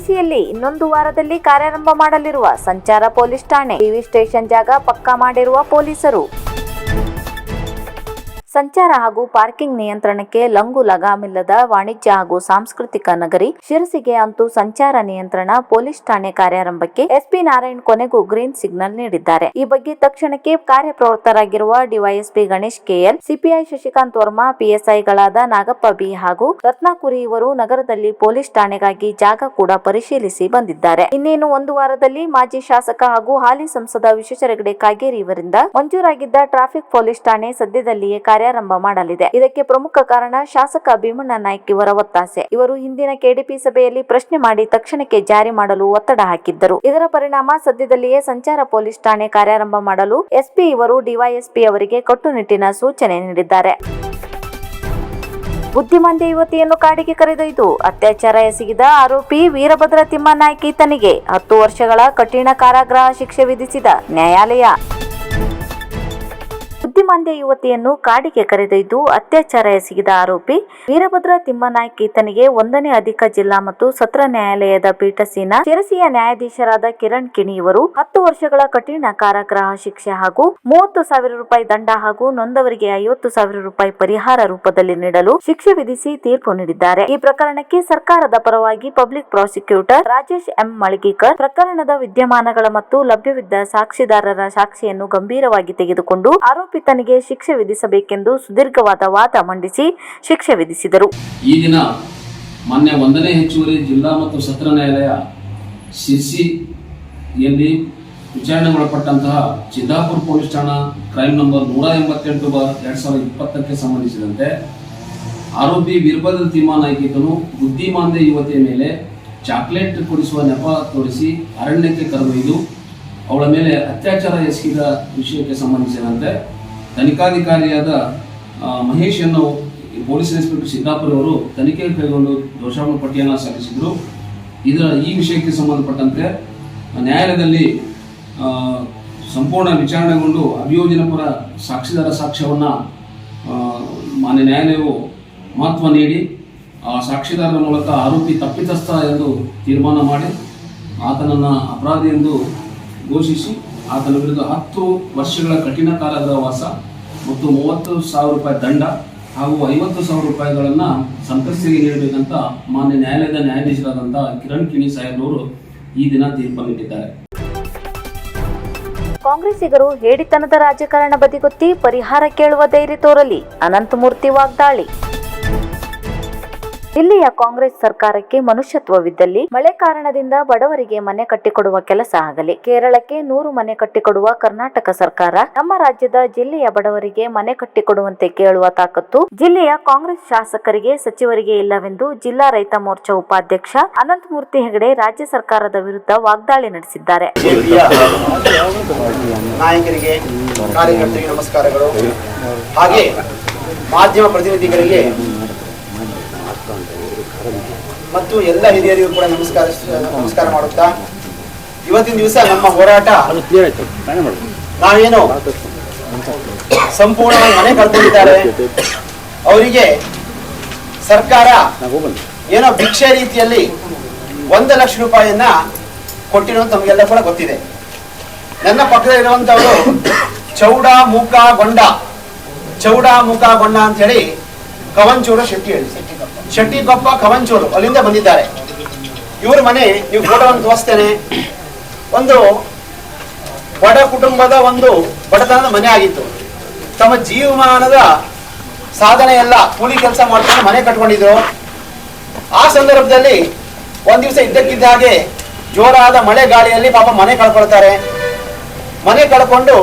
ಶಿರಸಿಯಲ್ಲಿ ಇನ್ನೊಂದು ವಾರದಲ್ಲಿ ಕಾರ್ಯಾರಂಭ ಮಾಡಲಿರುವ ಸಂಚಾರ ಪೊಲೀಸ್ ಠಾಣೆ ಟಿವಿ ಸ್ಟೇಷನ್ ಜಾಗ ಪಕ್ಕಾ ಮಾಡಿರುವ ಪೊಲೀಸರು. ಸಂಚಾರ ಹಾಗೂ ಪಾರ್ಕಿಂಗ್ ನಿಯಂತ್ರಣಕ್ಕೆ ಲಂಗು ಲಗಾಮಿಲ್ಲದ ವಾಣಿಜ್ಯ ಹಾಗೂ ಸಾಂಸ್ಕೃತಿಕ ನಗರಿ ಶಿರಸಿಗೆ ಅಂತೂ ಸಂಚಾರ ನಿಯಂತ್ರಣ ಪೊಲೀಸ್ ಠಾಣೆ ಕಾರ್ಯಾರಂಭಕ್ಕೆ ಎಸ್ಪಿ ನಾರಾಯಣ್ ಕೊನೆಗೂ ಗ್ರೀನ್ ಸಿಗ್ನಲ್ ನೀಡಿದ್ದಾರೆ. ಈ ಬಗ್ಗೆ ತಕ್ಷಣಕ್ಕೆ ಕಾರ್ಯಪ್ರವೃತ್ತರಾಗಿರುವ DYSP Ganesh KL, CPI Shashikant Varma, ಪಿಎಸ್ಐಗಳಾದ ನಾಗಪ್ಪ ಬಿ ಹಾಗೂ ರತ್ನಾಕುರಿ ಇವರು ನಗರದಲ್ಲಿ ಪೊಲೀಸ್ ಠಾಣೆಗಾಗಿ ಜಾಗ ಕೂಡ ಪರಿಶೀಲಿಸಿ ಬಂದಿದ್ದಾರೆ. ಇನ್ನೇನು ಒಂದು ವಾರದಲ್ಲಿ ಮಾಜಿ ಶಾಸಕ ಹಾಗೂ ಹಾಲಿ ಸಂಸದ ವಿಶ್ವೇಶ್ವರ ಹೆಗಡೆ ಕಾಗೇರಿ ಇವರಿಂದ ಮಂಜೂರಾಗಿದ್ದ ಟ್ರಾಫಿಕ್ ಪೊಲೀಸ್ ಠಾಣೆ ಸದ್ಯದಲ್ಲಿಯೇ ಕಾರ್ಯಾರಂಭ ಮಾಡಲಿದೆ. ಇದಕ್ಕೆ ಪ್ರಮುಖ ಕಾರಣ ಶಾಸಕ ಭೀಮಣ್ಣ ನಾಯ್ಕ ಇವರ ಒತ್ತಾಸೆ. ಇವರು ಹಿಂದಿನ ಕೆಡಿಪಿ ಸಭೆಯಲ್ಲಿ ಪ್ರಶ್ನೆ ಮಾಡಿ ತಕ್ಷಣಕ್ಕೆ ಜಾರಿ ಮಾಡಲು ಒತ್ತಡ ಹಾಕಿದ್ದರು. ಇದರ ಪರಿಣಾಮ ಸದ್ಯದಲ್ಲಿಯೇ ಸಂಚಾರ ಪೊಲೀಸ್ ಠಾಣೆ ಕಾರ್ಯಾರಂಭ ಮಾಡಲು ಎಸ್ಪಿ ಇವರು ಡಿವೈಎಸ್ಪಿ ಅವರಿಗೆ ಕಟ್ಟುನಿಟ್ಟಿನ ಸೂಚನೆ ನೀಡಿದ್ದಾರೆ. ಬುದ್ಧಿಮಾಂದ್ಯ ಯುವತಿಯನ್ನು ಕಾಡಿಗೆ ಕರೆದೊಯ್ದು ಅತ್ಯಾಚಾರ ಎಸಗಿದ ಆರೋಪಿ ವೀರಭದ್ರ ತಿಮ್ಮನಾಯ್ಕ ಈತನಿಗೆ 10 ವರ್ಷಗಳ ಕಠಿಣ ಕಾರಾಗೃಹ ಶಿಕ್ಷೆ ವಿಧಿಸಿದ ನ್ಯಾಯಾಲಯ. ಬುದ್ಧಿಮಾಂದ್ಯ ಯುವತಿಯನ್ನು ಕಾಡಿಗೆ ಕರೆದೊಯ್ದು ಅತ್ಯಾಚಾರ ಎಸಗಿದ ಆರೋಪಿ ವೀರಭದ್ರ ತಿಮ್ಮನಾಯ್ಕ ಈತನಿಗೆ 1ನೇ ಅಧಿಕ ಜಿಲ್ಲಾ ಮತ್ತು ಸತ್ರ ನ್ಯಾಯಾಲಯದ ಪೀಠಸೀನ ಶಿರಸಿಯ ನ್ಯಾಯಾಧೀಶರಾದ ಕಿರಣ್ ಕಿಣಿ ಇವರು 10 ವರ್ಷಗಳ ಕಠಿಣ ಕಾರಾಗೃಹ ಶಿಕ್ಷೆ ಹಾಗೂ 30,000 ರೂಪಾಯಿ ದಂಡ ಹಾಗೂ ನೊಂದವರಿಗೆ 50,000 ರೂಪಾಯಿ ಪರಿಹಾರ ರೂಪದಲ್ಲಿ ನೀಡಲು ಶಿಕ್ಷೆ ವಿಧಿಸಿ ತೀರ್ಪು ನೀಡಿದ್ದಾರೆ. ಈ ಪ್ರಕರಣಕ್ಕೆ ಸರ್ಕಾರದ ಪರವಾಗಿ ಪಬ್ಲಿಕ್ ಪ್ರಾಸಿಕ್ಯೂಟರ್ ರಾಜೇಶ್ ಎಂ ಮಳಗೀಕರ್ ಪ್ರಕರಣದ ವಿದ್ಯಮಾನಗಳ ಮತ್ತು ಲಭ್ಯವಿದ್ದ ಸಾಕ್ಷಿದಾರರ ಸಾಕ್ಷಿಯನ್ನು ಗಂಭೀರವಾಗಿ ತೆಗೆದುಕೊಂಡು ಆರೋಪಿ ತನಿಗೆ ಶಿಕ್ಷೆ ವಿಧಿಸಬೇಕೆಂದು ಸುದೀರ್ಘವಾದ ವಾದ ಮಂಡಿಸಿ ಶಿಕ್ಷೆ ವಿಧಿಸಿದರು. ಈ ದಿನ ಮಾನ್ಯ 1ನೇ ಹೆಚ್ಚುವರಿ ಜಿಲ್ಲಾ ಮತ್ತು ಸತ್ರ ನ್ಯಾಯಾಲಯ ಶಿರಸಿಯಲ್ಲಿ ವಿಚಾರಣೆಗೊಳಪಟ್ಟಂತಹ ಚಿದ್ದಾಪುರ ಪೊಲೀಸ್ ಠಾಣಾ ಕ್ರೈಮ್ ನಂಬರ್ 188/2020ಕ್ಕೆ ಸಂಬಂಧಿಸಿದಂತೆ ಆರೋಪಿ ವೀರಭದ್ರ ತಿಮ್ಮನಾಯ್ಕನು ಬುದ್ಧಿಮಾಂದ್ಯ ಯುವತಿಯ ಮೇಲೆ ಚಾಕ್ಲೇಟ್ ಕೊಡಿಸುವ ನೆಪ ತೋರಿಸಿ ಅರಣ್ಯಕ್ಕೆ ಕರೆದೊಯ್ದು ಅವಳ ಮೇಲೆ ಅತ್ಯಾಚಾರ ಎಸಗಿದ ವಿಷಯಕ್ಕೆ ಸಂಬಂಧಿಸಿದಂತೆ ತನಿಖಾಧಿಕಾರಿಯಾದ ಮಹೇಶ್ ಅನ್ನು ಪೊಲೀಸ್ ಇನ್ಸ್ಪೆಕ್ಟರ್ ಸಿದ್ದಾಪುರ ಅವರು ತನಿಖೆ ಕೈಗೊಂಡು ದೋಷಾರೋಪಣಾ ಪಟ್ಟಿಯನ್ನು ಸಲ್ಲಿಸಿದರು. ಈ ವಿಷಯಕ್ಕೆ ಸಂಬಂಧಪಟ್ಟಂತೆ ನ್ಯಾಯಾಲಯದಲ್ಲಿ ಸಂಪೂರ್ಣ ವಿಚಾರಣೆಗೊಂಡು ಅಭಿಯೋಜನೆ ಪರ ಸಾಕ್ಷಿದಾರ ಸಾಕ್ಷ್ಯವನ್ನು ಮಾನ್ಯ ನ್ಯಾಯಾಲಯವು ಮಹತ್ವ ನೀಡಿ ಆ ಸಾಕ್ಷಿದಾರರ ಮೂಲಕ ಆರೋಪಿ ತಪ್ಪಿತಸ್ಥ ಎಂದು ತೀರ್ಮಾನ ಮಾಡಿ ಆತನನ್ನು ಅಪರಾಧಿ ಎಂದು ಘೋಷಿಸಿ ಆತನ ವಿರುದ್ಧ 10 ವರ್ಷಗಳ ಕಠಿಣ ಕಾರಾಗೃಹವಾಸ ಮತ್ತು 30,000 ರೂಪಾಯಿ ದಂಡ ಹಾಗೂ 50,000 ರೂಪಾಯಿಗಳನ್ನು ಸಂತ್ರಸ್ತೆಗೆ ನೀಡಬೇಕಂತ ಮಾನ್ಯ ನ್ಯಾಯಾಲಯದ ನ್ಯಾಯಾಧೀಶರಾದಂಥ ಕಿರಣ್ ಕಿಣಿ ಸಾಹೇಬ್ರವರು ಈ ದಿನ ತೀರ್ಪು ನೀಡಿದ್ದಾರೆ. ಕಾಂಗ್ರೆಸ್ಸಿಗರು ಹೇಡಿತನದ ರಾಜಕಾರಣ ಬದಿಗೊತ್ತಿ ಪರಿಹಾರ ಕೇಳುವ ಧೈರ್ಯ ತೋರಲಿ, ಅನಂತಮೂರ್ತಿ ವಾಗ್ದಾಳಿ. ಇಲ್ಲಿಯ ಕಾಂಗ್ರೆಸ್ ಸರ್ಕಾರಕ್ಕೆ ಮನುಷ್ಯತ್ವವಿದ್ದಲ್ಲಿ ಮಳೆ ಕಾರಣದಿಂದ ಬಡವರಿಗೆ ಮನೆ ಕಟ್ಟಿಕೊಡುವ ಕೆಲಸ ಆಗಲಿ. ಕೇರಳಕ್ಕೆ 100 ಮನೆ ಕಟ್ಟಿಕೊಡುವ ಕರ್ನಾಟಕ ಸರ್ಕಾರ ನಮ್ಮ ರಾಜ್ಯದ ಜಿಲ್ಲೆಯ ಬಡವರಿಗೆ ಮನೆ ಕಟ್ಟಿಕೊಡುವಂತೆ ಕೇಳುವ ತಾಕತ್ತು ಜಿಲ್ಲೆಯ ಕಾಂಗ್ರೆಸ್ ಶಾಸಕರಿಗೆ ಸಚಿವರಿಗೆ ಇಲ್ಲವೆಂದು ಜಿಲ್ಲಾ ರೈತ ಮೋರ್ಚಾ ಉಪಾಧ್ಯಕ್ಷ ಅನಂತಮೂರ್ತಿ ಹೆಗಡೆ ರಾಜ್ಯ ಸರ್ಕಾರದ ವಿರುದ್ಧ ವಾಗ್ದಾಳಿ ನಡೆಸಿದ್ದಾರೆ. ನಾಯಕರಿಗೆ, ಕಾರ್ಯಕರ್ತರಿಗೆ ನಮಸ್ಕಾರಗಳು. ಹಾಗೆ ಮಾಧ್ಯಮ ಪ್ರತಿನಿಧಿಗಳಿಗೆ ಮತ್ತು ಎಲ್ಲ ಹಿರಿಯರಿಗೂ ಕೂಡ ನಮಸ್ಕಾರ ಮಾಡುತ್ತಾ, ಇವತ್ತಿನ ದಿವಸ ನಮ್ಮ ಹೋರಾಟ ನಾವೇನು ಸಂಪೂರ್ಣವಾಗಿ ಮನೆ ಕಳ್ಕೊಂಡಿದ್ದಾರೆ ಅವರಿಗೆ ಸರ್ಕಾರ ಏನೋ ಭಿಕ್ಷೆ ರೀತಿಯಲ್ಲಿ 1 ಲಕ್ಷ ರೂಪಾಯಿಯನ್ನ ಕೊಟ್ಟಿರೋದು ತಮಗೆಲ್ಲ ಕೂಡ ಗೊತ್ತಿದೆ. ನನ್ನ ಪಕ್ಕದಲ್ಲಿರುವಂತವರು ಚೌಡ ಮೂಕ ಗೊಂಡ ಅಂತ ಹೇಳಿ ಕವಂಚೂರು ಶೆಟ್ಟಿಕೊಪ್ಪ ಕವಂಚೂರು ಅಲ್ಲಿಂದ ಬಂದಿದ್ದಾರೆ. ಇವ್ರ ಮನೆ ನೀವು ಫೋಟೋವನ್ನು ತೋರಿಸ್ತೇನೆ. ಒಂದು ಬಡ ಕುಟುಂಬದ ಒಂದು ಬಡತನದ ಮನೆ ಆಗಿತ್ತು. ತಮ್ಮ ಜೀವಮಾನದ ಸಾಧನೆ ಎಲ್ಲ ಕೂಲಿ ಕೆಲಸ ಮಾಡ್ಕೊಂಡು ಮನೆ ಕಟ್ಕೊಂಡಿದ್ರು. ಆ ಸಂದರ್ಭದಲ್ಲಿ ಒಂದ್ ದಿವಸ ಇದ್ದಕ್ಕಿದ್ದ ಹಾಗೆ ಜೋರಾದ ಮಳೆ ಗಾಳಿಯಲ್ಲಿ ಪಾಪ ಮನೆ ಕಳ್ಕೊಳ್ತಾರೆ. ಮನೆ ಕಳ್ಕೊಂಡು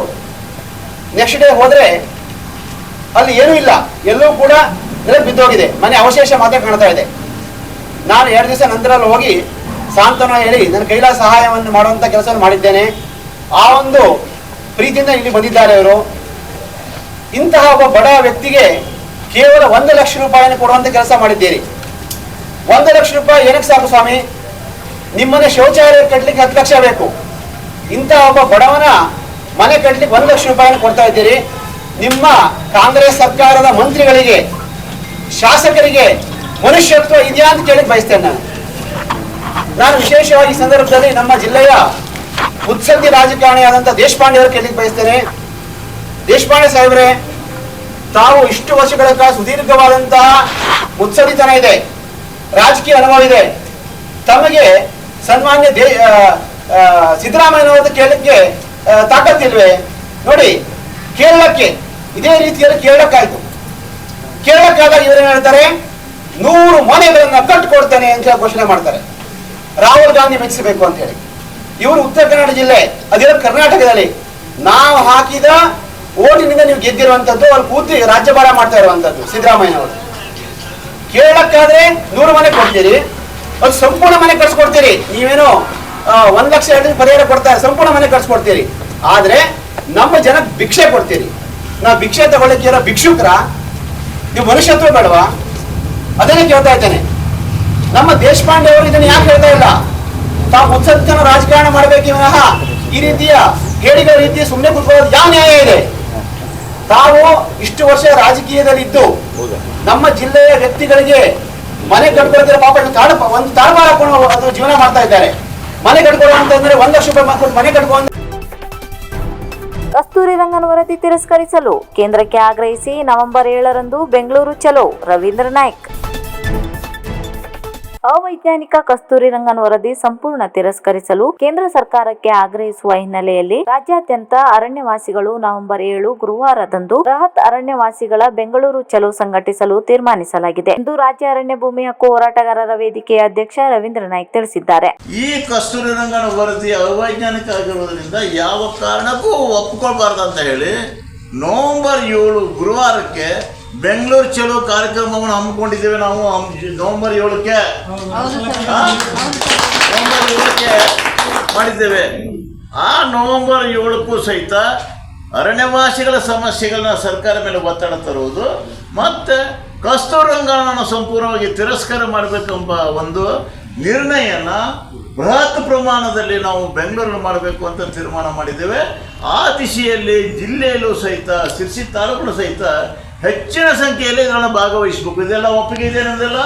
ನೆಕ್ಸ್ಟ್ ಡೇ ಹೋದ್ರೆ ಅಲ್ಲಿ ಏನೂ ಇಲ್ಲ, ಎಲ್ಲೂ ಕೂಡ ಬಿದ್ದೋಗಿದೆ. ಮನೆ ಅವಶೇಷ ಮಾತ್ರ ಕಾಣ್ತಾ ಇದೆ. ನಾನು 2 ದಿವಸ ನಂತರ ಹೋಗಿ ಸಾಂತ್ವನ ಹೇಳಿ ನನ್ನ ಕೈಲಾದ ಸಹಾಯವನ್ನು ಮಾಡುವಂತ ಕೆಲಸವನ್ನು ಮಾಡಿದ್ದೇನೆ. ಆ ಒಂದು ಪ್ರೀತಿಯಿಂದ ಇಲ್ಲಿ ಬಂದಿದ್ದಾರೆ ಅವರು. ಇಂತಹ ಒಬ್ಬ ಬಡ ವ್ಯಕ್ತಿಗೆ ಕೇವಲ 1 ಲಕ್ಷ ರೂಪಾಯಿಯನ್ನು ಕೊಡುವಂತ ಕೆಲಸ ಮಾಡಿದ್ದೀರಿ. 1 ಲಕ್ಷ ರೂಪಾಯಿ ಏನಕ್ಕೆ ಸಾಕು ಸ್ವಾಮಿ? ನಿಮ್ಮನೆ ಶೌಚಾಲಯ ಕಟ್ಟಲಿಕ್ಕೆ 10 ಲಕ್ಷ ಬೇಕು. ಇಂತಹ ಒಬ್ಬ ಬಡವನ ಮನೆ ಕಟ್ಟಲಿಕ್ಕೆ 1 ಲಕ್ಷ ರೂಪಾಯಿಯನ್ನು ಕೊಡ್ತಾ ಇದ್ದೀರಿ. ನಿಮ್ಮ ಕಾಂಗ್ರೆಸ್ ಸರ್ಕಾರದ ಮಂತ್ರಿಗಳಿಗೆ, ಶಾಸಕರಿಗೆ ಮನುಷ್ಯತ್ವ ಇದೆಯಾ ಅಂತ ಕೇಳಿ ಬಯಸ್ತೇನೆ ನಾನು. ನಾನು ವಿಶೇಷವಾಗಿ ಈ ಸಂದರ್ಭದಲ್ಲಿ ನಮ್ಮ ಜಿಲ್ಲೆಯ ಮುತ್ಸದ್ದಿ ರಾಜಕಾರಣಿಯಾದಂಥ ದೇಶಪಾಂಡೆ ಅವರು ಕೇಳಲಿಕ್ಕೆ ಬಯಸ್ತೇನೆ. ದೇಶಪಾಂಡೆ ಸಾಹೇಬ್ರೆ, ತಾವು ಇಷ್ಟು ವರ್ಷಗಳ ಕಾಲ ಸುದೀರ್ಘವಾದಂತಹ ಮುತ್ಸದ್ದಿತನ ಇದೆ, ರಾಜಕೀಯ ಅನುಭವ ಇದೆ. ತಮಗೆ ಸನ್ಮಾನ್ಯ ಸಿದ್ದರಾಮಯ್ಯನವ್ರದ್ದು ಕೇಳಲಿಕ್ಕೆ ತಾಕತ್ತಿಲ್ವೇ? ನೋಡಿ, ಕೇರಳಕ್ಕೆ ಇದೇ ರೀತಿಯಲ್ಲಿ ಕೇರಳಕ್ಕಾಯ್ತು. ಕೇರಳಕ್ಕಾದಾಗ ಇವರೇನು ಹೇಳ್ತಾರೆ, 100 ಮನೆಗಳನ್ನ ಕಟ್ಟಿಕೊಡ್ತಾನೆ ಅಂತ ಘೋಷಣೆ ಮಾಡ್ತಾರೆ. ರಾಹುಲ್ ಗಾಂಧಿ ಮೆಚ್ಚಿಸಬೇಕು ಅಂತ ಹೇಳಿ. ಇವರು ಉತ್ತರ ಕನ್ನಡ ಜಿಲ್ಲೆ, ಅದಿರೋ ಕರ್ನಾಟಕದಲ್ಲಿ ನಾವು ಹಾಕಿದ ಓಟಿನಿಂದ ನೀವು ಗೆದ್ದಿರುವಂತದ್ದು, ಅಲ್ಲಿ ಕೂತಿ ರಾಜ್ಯಭಾರ ಮಾಡ್ತಾ ಇರುವಂತದ್ದು ಸಿದ್ದರಾಮಯ್ಯನವರು. ಕೇರಳಕ್ಕಾದ್ರೆ 100 ಮನೆ ಕೊಡ್ತೀರಿ, ಅದು ಸಂಪೂರ್ಣ ಮನೆ ಕಟ್ಸ್ಕೊಡ್ತೀರಿ. ನೀವೇನು 1 ಲಕ್ಷ ಪರಿಹಾರ ಕೊಡ್ತಾರೆ, ಸಂಪೂರ್ಣ ಮನೆ ಕಟ್ಸ್ಕೊಡ್ತೀರಿ. ಆದ್ರೆ ನಮ್ಮ ಜನ ಭಿಕ್ಷೆ ಕೊಡ್ತೀರಿ. ನಾವು ಭಿಕ್ಷೆ ತಗೊಳ್ಳಿಕ್ಕೆ ಇರೋ ಭಿಕ್ಷುಕರ, ನೀವು ಮನುಷ್ಯತ್ವ ಬೇಡವಾ? ಅದನ್ನೇ ಕೇಳ್ತಾ ಇದ್ದೇನೆ. ನಮ್ಮ ದೇಶಪಾಂಡೆ ಅವರು ಇದನ್ನು ಯಾಕೆ ಹೇಳ್ತಾ ಇಲ್ಲ? ತಾವು ಮುತ್ಸದ್ದಿತನ ರಾಜಕಾರಣ ಮಾಡಬೇಕೇ ವಿನಃ ಈ ರೀತಿಯ ಹೇಳಿಗಳ ರೀತಿ ಸುಮ್ಮನೆ ಕುತ್ಕೊಳ್ಳೋದು ಯಾವ ನ್ಯಾಯ ಇದೆ? ತಾವು ಇಷ್ಟು ವರ್ಷ ರಾಜಕೀಯದಲ್ಲಿ ಇದ್ದು ನಮ್ಮ ಜಿಲ್ಲೆಯ ವ್ಯಕ್ತಿಗಳಿಗೆ ಮನೆ ಕಟ್ಕೊಳ್ತಿರೋ ಪಾಪ ಒಂದು ತಾಳ್ಮಾರ ಹಾಕೊಂಡು ಅದು ಜೀವನ ಮಾಡ್ತಾ ಇದ್ದಾರೆ. ಮನೆ ಕಟ್ಕೊಳ್ಳೋ ಅಂತಂದ್ರೆ 1 ಲಕ್ಷ ರೂಪಾಯಿ ಮಾಡ್ಕೊಂಡು ಮನೆ ಕಟ್ಕೊಂಡು. ಕಸ್ತೂರಿ ರಂಗನ್ ವರದಿ ತಿರಸ್ಕರಿಸಲು ಕೇಂದ್ರಕ್ಕೆ ಆಗ್ರಹಿಸಿ ನವೆಂಬರ್ 7ರಂದು ಬೆಂಗಳೂರು ಚಲೋ. ರವೀಂದ್ರ ನಾಯ್ಕ್. ಅವೈಜ್ಞಾನಿಕ ಕಸ್ತೂರಿ ರಂಗನ್ ವರದಿ ಸಂಪೂರ್ಣ ತಿರಸ್ಕರಿಸಲು ಕೇಂದ್ರ ಸರ್ಕಾರಕ್ಕೆ ಆಗ್ರಹಿಸುವ ಹಿನ್ನೆಲೆಯಲ್ಲಿ ರಾಜ್ಯಾದ್ಯಂತ ಅರಣ್ಯವಾಸಿಗಳು ನವೆಂಬರ್ 7 ಗುರುವಾರದಂದು ಬೃಹತ್ ಅರಣ್ಯವಾಸಿಗಳ ಬೆಂಗಳೂರು ಚಲೋ ಸಂಘಟಿಸಲು ತೀರ್ಮಾನಿಸಲಾಗಿದೆ ಎಂದು ರಾಜ್ಯ ಅರಣ್ಯ ಭೂಮಿ ಹಕ್ಕು ಹೋರಾಟಗಾರರ ವೇದಿಕೆಯ ಅಧ್ಯಕ್ಷ ರವೀಂದ್ರ ನಾಯ್ಕ್ ತಿಳಿಸಿದ್ದಾರೆ. ಈ ಕಸ್ತೂರಿ ರಂಗನ್ ವರದಿ ಅವೈಜ್ಞಾನಿಕ ಆಗಿರುವುದರಿಂದ ಯಾವ ಕಾರಣಕ್ಕೂ ಒಪ್ಪಿಕೊಳ್ಬಾರ್ದು ಅಂತ ಹೇಳಿ ನವೆಂಬರ್ 7 ಗುರುವಾರಕ್ಕೆ ಬೆಂಗಳೂರು ಚಲೋ ಕಾರ್ಯಕ್ರಮವನ್ನು ಹಮ್ಮಿಕೊಂಡಿದ್ದೇವೆ. ನಾವು ನವೆಂಬರ್ 7ಕ್ಕೆ ಮಾಡಿದ್ದೇವೆ. ಆ ನವೆಂಬರ್ 7ಕ್ಕೂ ಸಹಿತ ಅರಣ್ಯವಾಸಿಗಳ ಸಮಸ್ಯೆಗಳನ್ನ ಸರ್ಕಾರ ಮೇಲೆ ಒತ್ತಡ ತರುವುದು ಮತ್ತು ಕಸ್ತೂರಿ ರಂಗನನ್ನು ಸಂಪೂರ್ಣವಾಗಿ ತಿರಸ್ಕಾರ ಮಾಡಬೇಕೆಂಬ ಒಂದು ನಿರ್ಣಯನ ಬೃಹತ್ ಪ್ರಮಾಣದಲ್ಲಿ ನಾವು ಬೆಂಗಳೂರಲ್ಲಿ ಮಾಡಬೇಕು ಅಂತ ತೀರ್ಮಾನ ಮಾಡಿದ್ದೇವೆ. ಆ ದಿಶೆಯಲ್ಲಿ ಜಿಲ್ಲೆಯಲ್ಲೂ ಸಹಿತ ಶಿರ್ಸಿ ತಾಲೂಕು ಸಹಿತ ಹೆಚ್ಚಿನ ಸಂಖ್ಯೆಯಲ್ಲಿ ಇದನ್ನು ಭಾಗವಹಿಸಬೇಕು. ಇದೆಲ್ಲ ಒಪ್ಪಿಗೆ ಇದೆ ನಮ್ದೆಲ್ಲ.